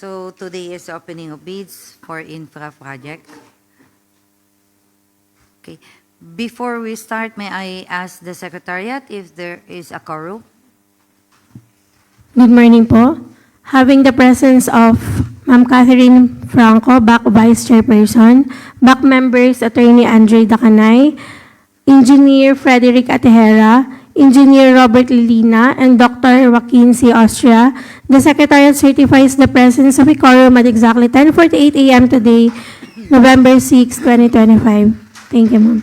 So today is opening of bids for infra project. Okay. Before we start, may I ask the Secretariat if there is a quorum? Good morning po. Having the presence of Ma'am Catherine Franco, back Vice Chairperson, back members Attorney Andre Dacanay, Engineer Frederick Atejera, Engineer Robert Lilina, and Dr. Joaquin C. Austria, the Secretariat certifies the presence of a quorum at exactly 10:48 a.m. today, November 6, 2025. Thank you, ma'am.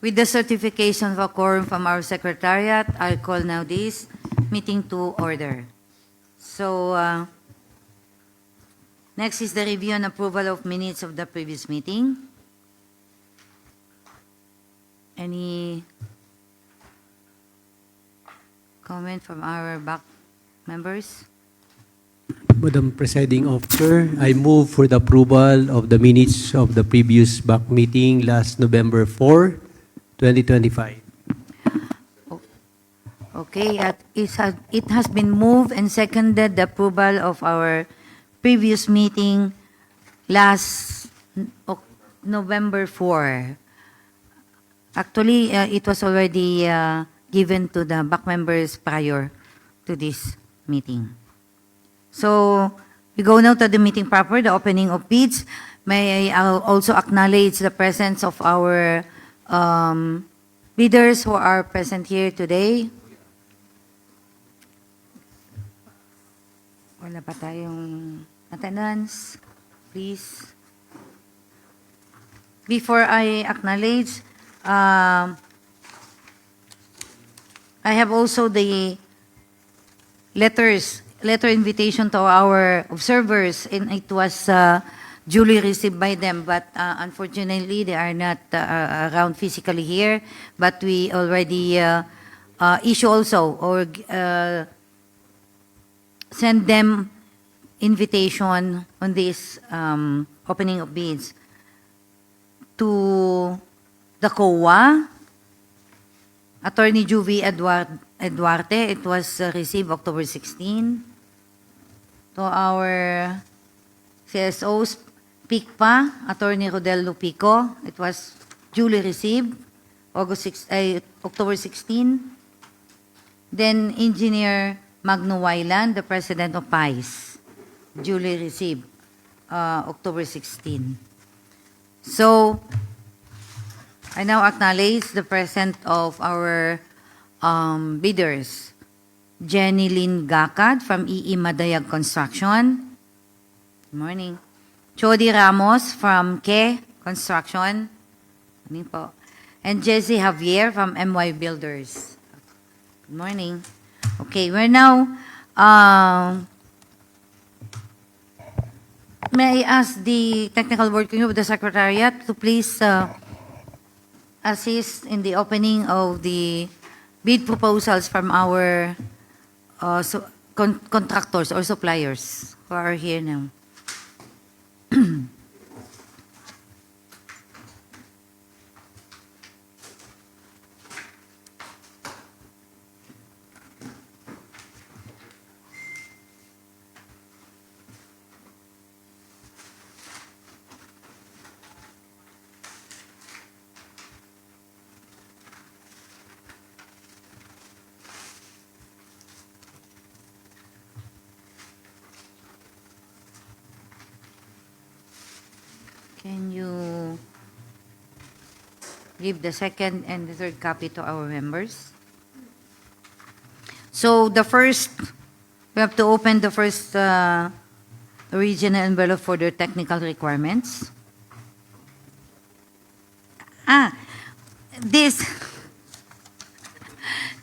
With the certification of a quorum from our Secretariat, I'll call now this meeting to order. So, next is the review and approval of minutes of the previous meeting. Any comment from our back members? Madam Presiding Officer, I move for the approval of the minutes of the previous back meeting last November 4, 2025. Okay, it has been moved and seconded the approval of our previous meeting last November 4. Actually, it was already given to the back members prior to this meeting. So, we go now to the meeting proper, the opening of bids. May I also acknowledge the presence of our bidders who are present here today. Wala pa tayong attendance, please. Before I acknowledge, I have also the letter invitation to our observers, and it was duly received by them, but unfortunately they are not around physically here, but we already issue also or send them invitation on this opening of bids to the COA, Attorney Juvie Eduarte. It was received October 16. To our CSOs, PICPA, Attorney Rodel Lupico. It was duly received October 16. Then Engineer Magno Wayland, the President of PICE, duly received October 16. So, I now acknowledge the presence of our bidders. Jenny Lynn Gacad from EE Madayag Construction. Good morning. Chody Ramos from Ke Construction. Good morning po. And Jesse Javier from MY Builders. Good morning. Okay, we're now, may I ask the technical working group of the Secretariat to please assist in the opening of the bid proposals from our contractors or suppliers who are here now. Can you give the second and the third copy to our members? So the first, we have to open the first original envelope for their technical requirements.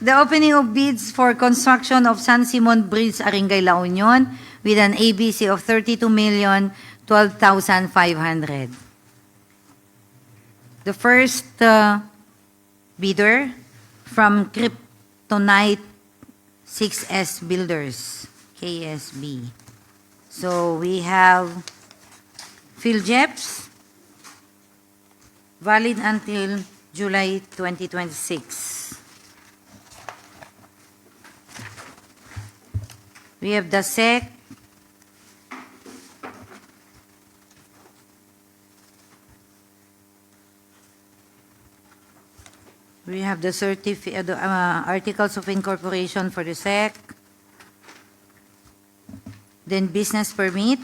The opening of bids for construction of San Simon Bridge, Aringay, La Union, with an ABC of 32,012,500. The first bidder from Kryptonite 6S Builders, KSB. So we have PhilJeps, valid until July 2026. We have the SEC. We have the articles of incorporation for the SEC. Then business permit.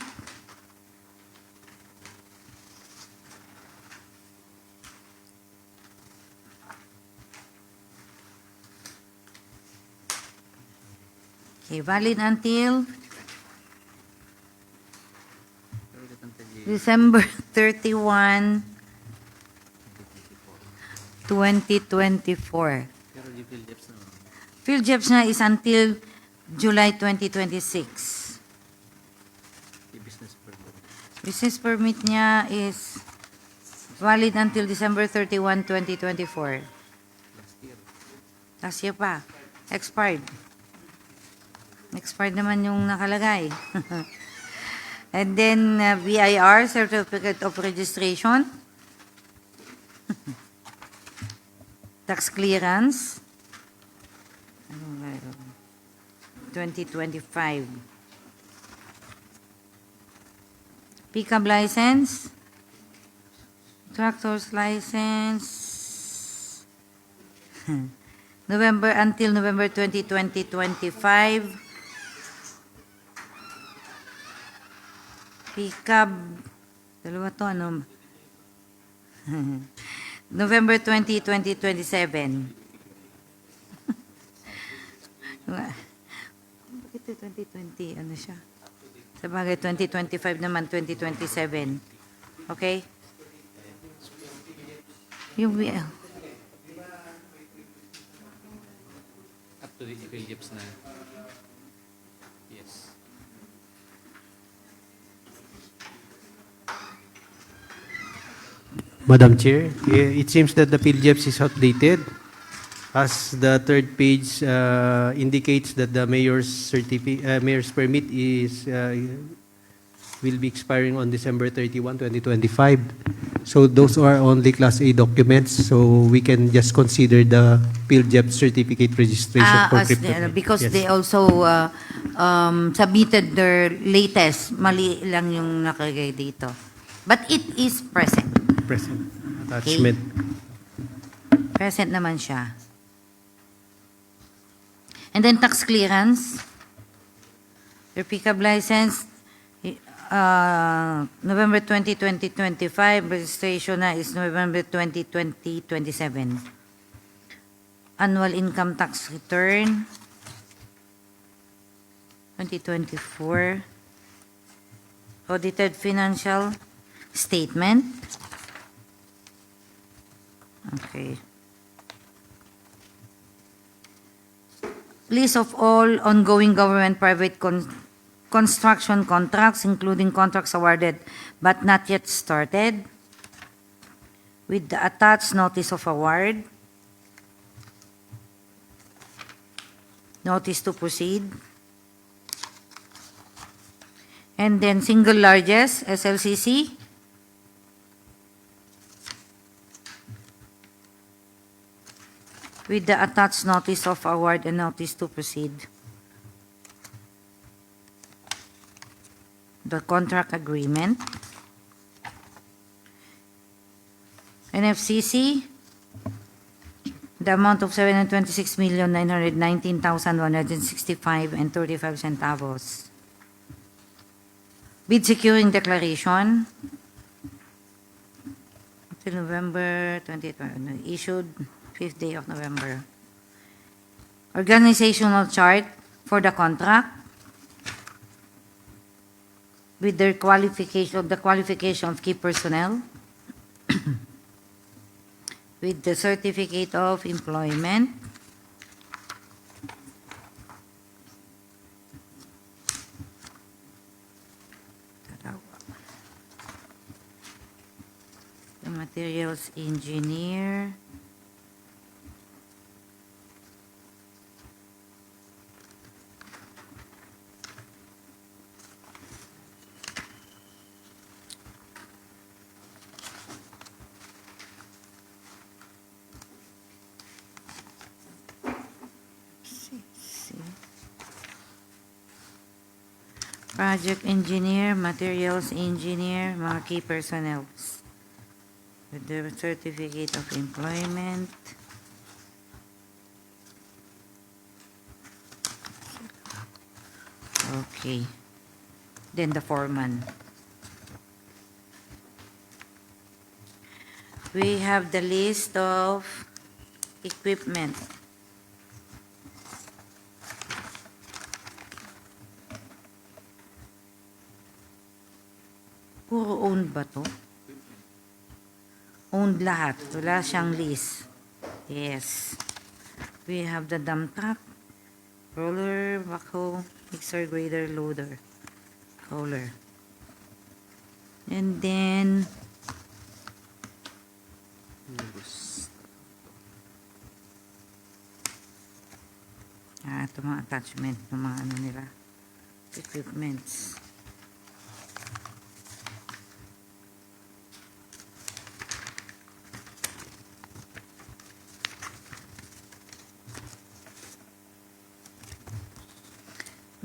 Okay, valid until December 31, 2024. PhilJEPS na is until July 2026. Business permit niya is valid until December 31, 2024. Last year pa. Expired. Expired naman yung nakalagay. And then BIR, Certificate of Registration. Tax clearance. 2025. Pickup license. Tractor's license. November until November 20, 2025. Pickup. Dalawa to, ano? November 20, 2027. Bakit 2020? Ano siya? Sa bagay, 2025 naman, 2027. Okay? Yung Up to the PhilJEPS na. Yes. Madam Chair, it seems that the PhilJEPS is outdated, as the third page indicates that the mayor's permit will be expiring on December 31, 2025. So those are only Class A documents, so we can just consider the PhilJEPS certificate registration for crypto. Because Yes. they also submitted their latest. Mali lang yung nakalagay dito. But it is present. Present attachment. Present naman siya. And then tax clearance. Your pickup license, November 20, 2025. Registration na is November 20, 2027. Annual income tax return, 2024. Audited financial statement. Okay. List of all ongoing government-private construction contracts, including contracts awarded but not yet started, with the attached notice of award, notice to proceed, and then single largest, SLCC, with the attached notice of award and notice to proceed. The contract agreement. NFCC, the amount of 726,919,165 and 35 centavos. Bid securing declaration. Until November 2020, issued 5th day of November. Organizational chart for the contract with their qualification, the qualification of key personnel, with the certificate of employment, the materials engineer, project engineer, materials engineer, mga key personnel with the certificate of employment. Okay. Then the foreman. We have the list of equipment. Puro owned ba to? Owned lahat. Wala siyang list. Yes. We have the dump truck, roller, backhoe, mixer, grader, loader, roller. And then, ito mga attachment ng mga ano nila, equipments.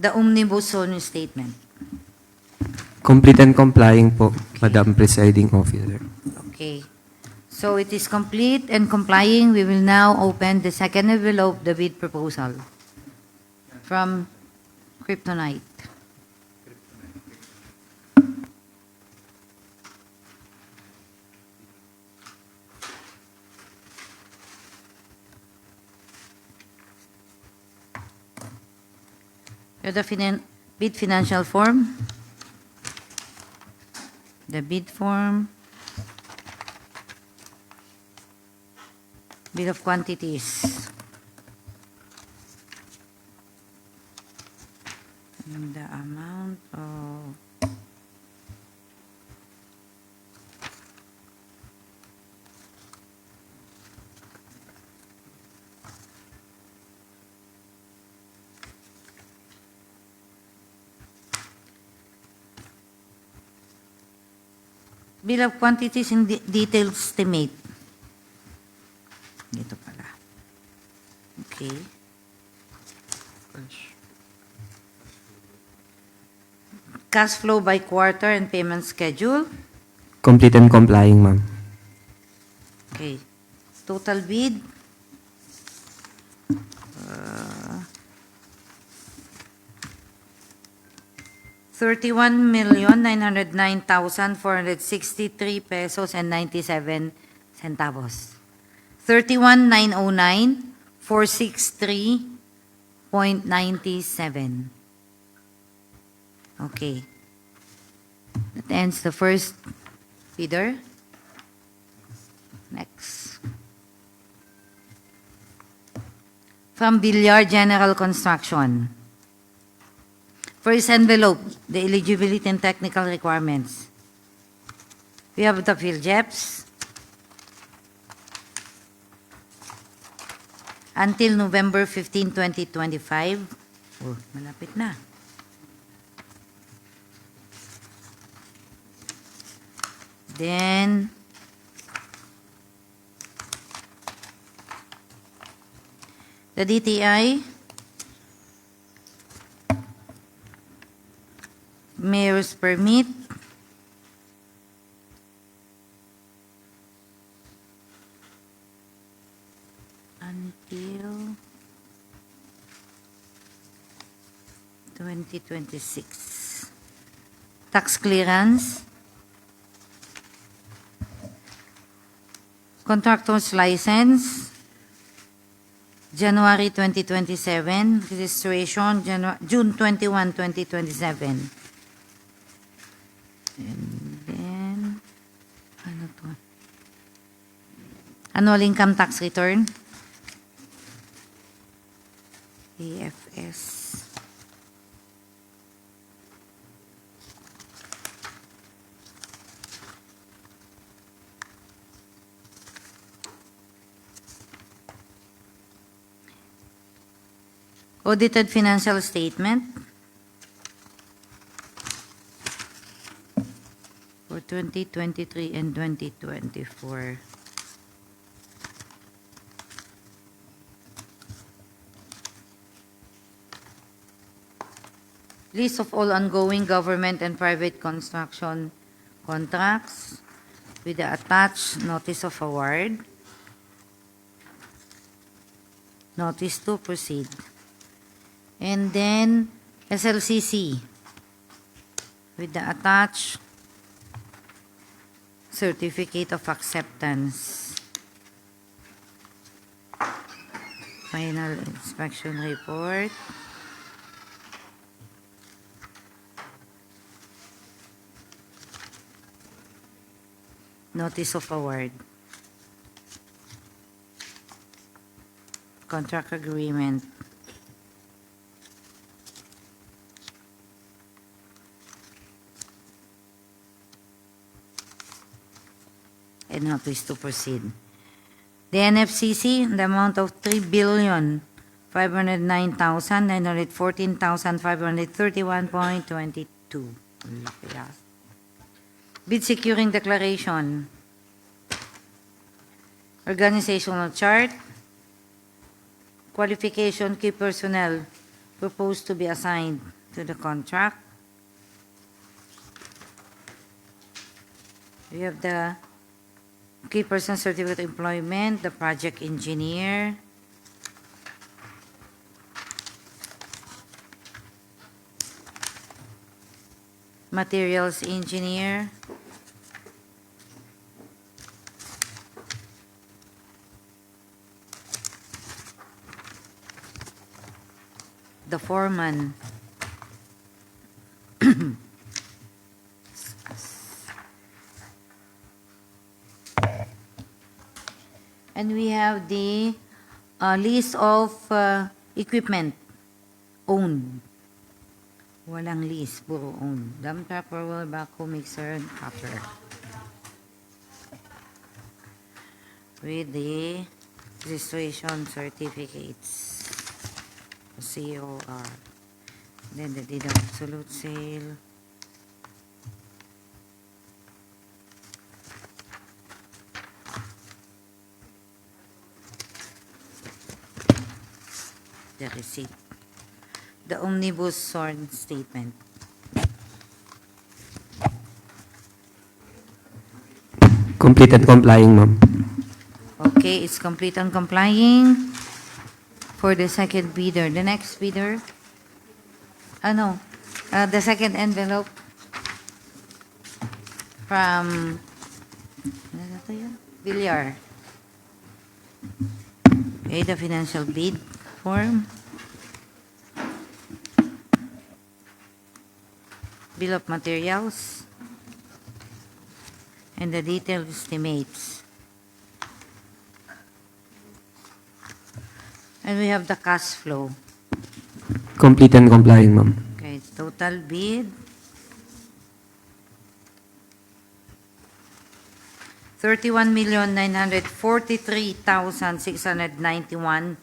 The omnibus zoning statement. Complete and complying po, Madam Presiding Officer. Okay. So it is complete and complying. We will now open the second envelope, the bid proposal from Kryptonite. The bid financial form. The bid form. Bill of quantities. And the amount of bill of quantities and detailed estimate. Dito pala. Okay. Cash flow by quarter and payment schedule. Complete and complying, ma'am. Okay. Total bid. 31,909,463 pesos and 97 centavos. 31,909,463.97. Okay. That ends the first bidder. Next. From Villar General Construction. First envelope, the eligibility and technical requirements. We have the PhilJeps until November 15, 2025. Oh, malapit na. Then, the DTI, mayor's permit, until 2026. Tax clearance, contractor's license, January 2027, registration, June 21, 2027. And then, ano to? Annual income tax return. AFS. Audited financial statement for 2023 and 2024. List of all ongoing government and private construction contracts with the attached notice of award. Notice to proceed. And then SLCC with the attached certificate of acceptance. Final inspection report. Notice of award. Contract agreement. And notice to proceed. The NFCC, the amount of 3,509,914,531.22. Bid securing declaration. Organizational chart. Qualification key personnel proposed to be assigned to the contract. We have the key person certificate of employment, the project engineer, materials engineer, the foreman, and we have the list of equipment owned. Walang list, puro owned. Dump truck, roller, backhoe, mixer, and copper. With the registration certificates. COR. Then the deed of absolute sale. The receipt. The omnibus sworn statement. Complete and complying, ma'am. Okay, it's complete and complying for the second bidder. The next bidder, the second envelope from Villar. Okay, the financial bid form. Bill of materials. And the detailed estimates. And we have the cash flow. Complete and complying, ma'am. Okay, total bid. 31,943,691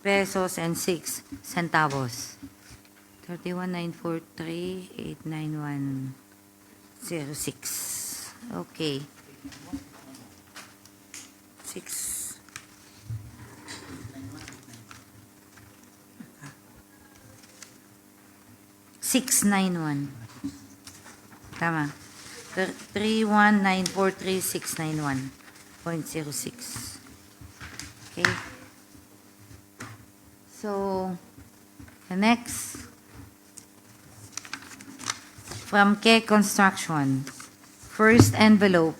pesos and 6 centavos. 31,943,891.06. Okay. 6. $691. Tama. 31,943,691.06. Okay. So, the next, from K Construction, first envelope,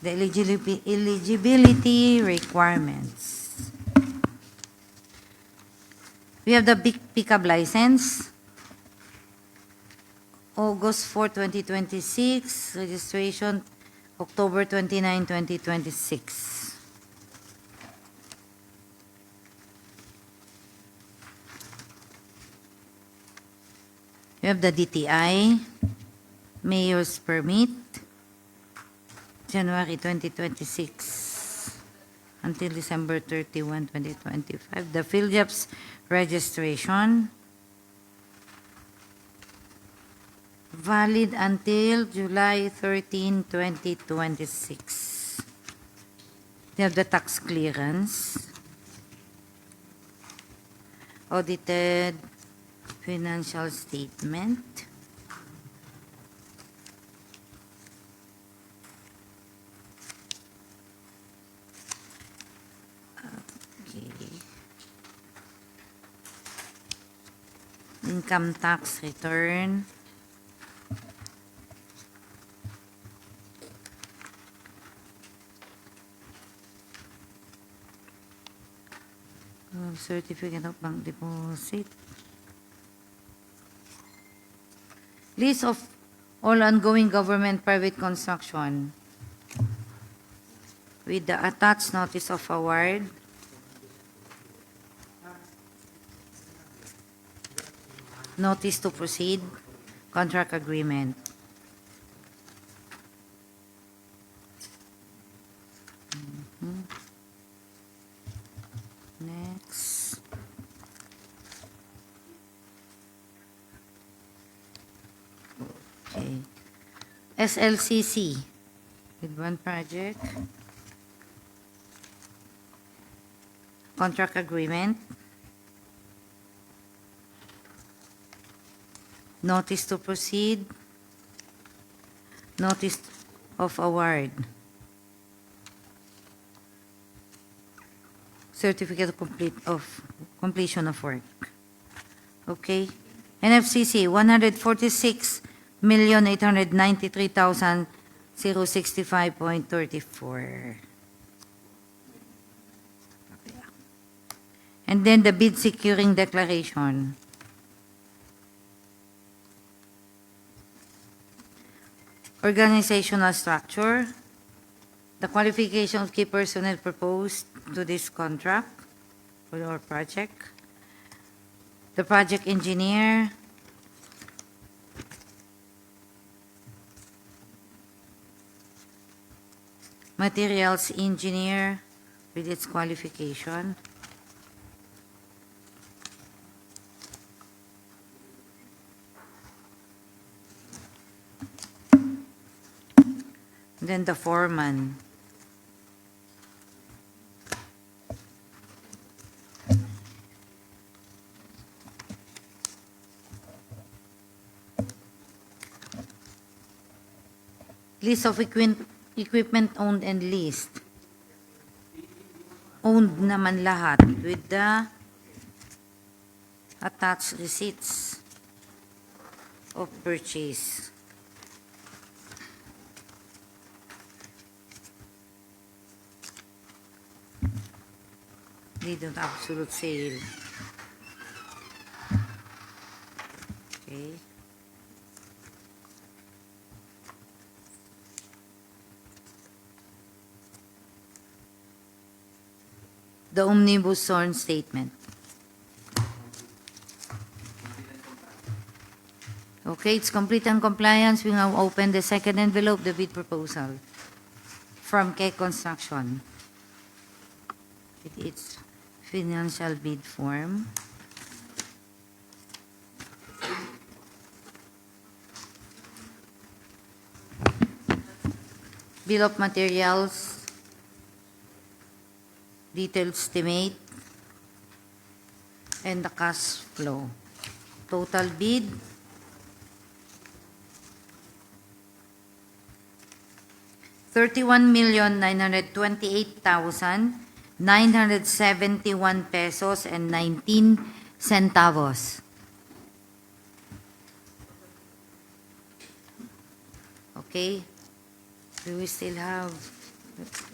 the eligibility requirements. We have the big pickup license, August 4, 2026, registration October 29, 2026. We have the DTI, Mayor's Permit, January 2026 until December 31, 2025. The PhilJobs registration, valid until July 13, 2026. We have the tax clearance, audited financial statement. Okay. Income tax return. Certificate of bank deposit. List of all ongoing government private construction with the attached notice of award. Notice to proceed, contract agreement. Next. Okay. SLCC with one project. Contract agreement. Notice to proceed. Notice of award. Certificate of completion of work. Okay. NFCC, 146,893,065.34. And then the bid securing declaration. Organizational structure. The qualification of key personnel proposed to this contract for our project. The project engineer. Materials engineer with its qualification. Then the foreman. List of equipment owned and leased. Owned naman lahat with the attached receipts of purchase. Deed of absolute sale. Okay. The omnibus sworn statement. Okay, it's complete and compliance. We now open the second envelope, the bid proposal from K Construction. It's financial bid form. Bill of materials, detailed estimate, and the cash flow. Total bid, $31,928,971 pesos and 19 centavos. Okay. Do we still have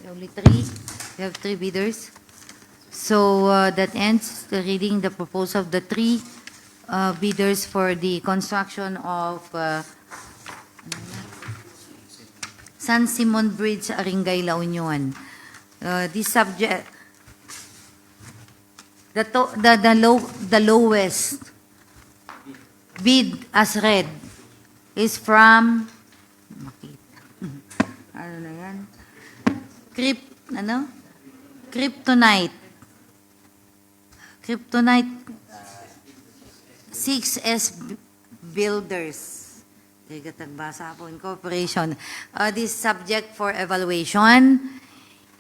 only three? We have three bidders. So that ends the reading the proposal of the three bidders for the construction of San Simon Bridge, Aringay, La Union. This subject, the lowest bid as read is from ano na yan? Kryptonite 6S Builders. Tagbasa po, Incorporation. This subject for evaluation.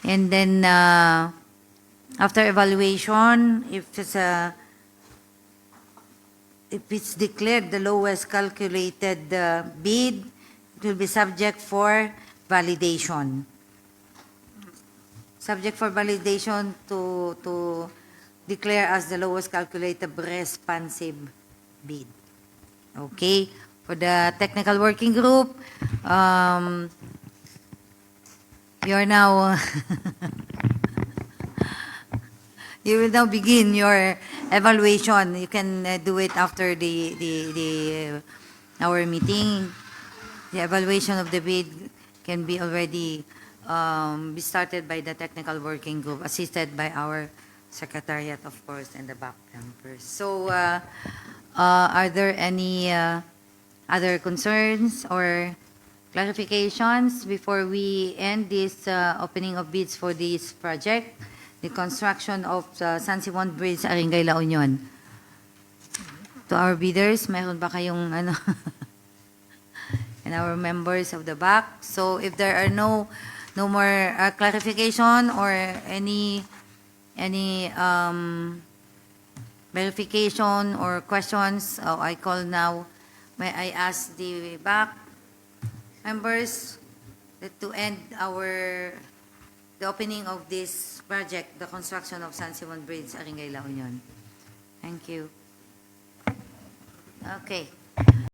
And then, after evaluation, if it's if it's declared the lowest calculated bid, it will be subject for validation. Subject for validation to declare as the lowest calculated responsive bid. Okay? For the technical working group, you are now you will now begin your evaluation. You can do it after our meeting. The evaluation of the bid can be already be started by the technical working group, assisted by our secretariat, of course, and the back members. So, are there any other concerns or clarifications before we end this opening of bids for this project, the construction of San Simon Bridge, Aringay, La Union? To our bidders, mayroon ba kayong ano? And our members of the back. So if there are no more clarification or any verification or questions, I call now. May I ask the back members to end the opening of this project, the construction of San Simon Bridge, Aringay, La Union. Thank you. Okay.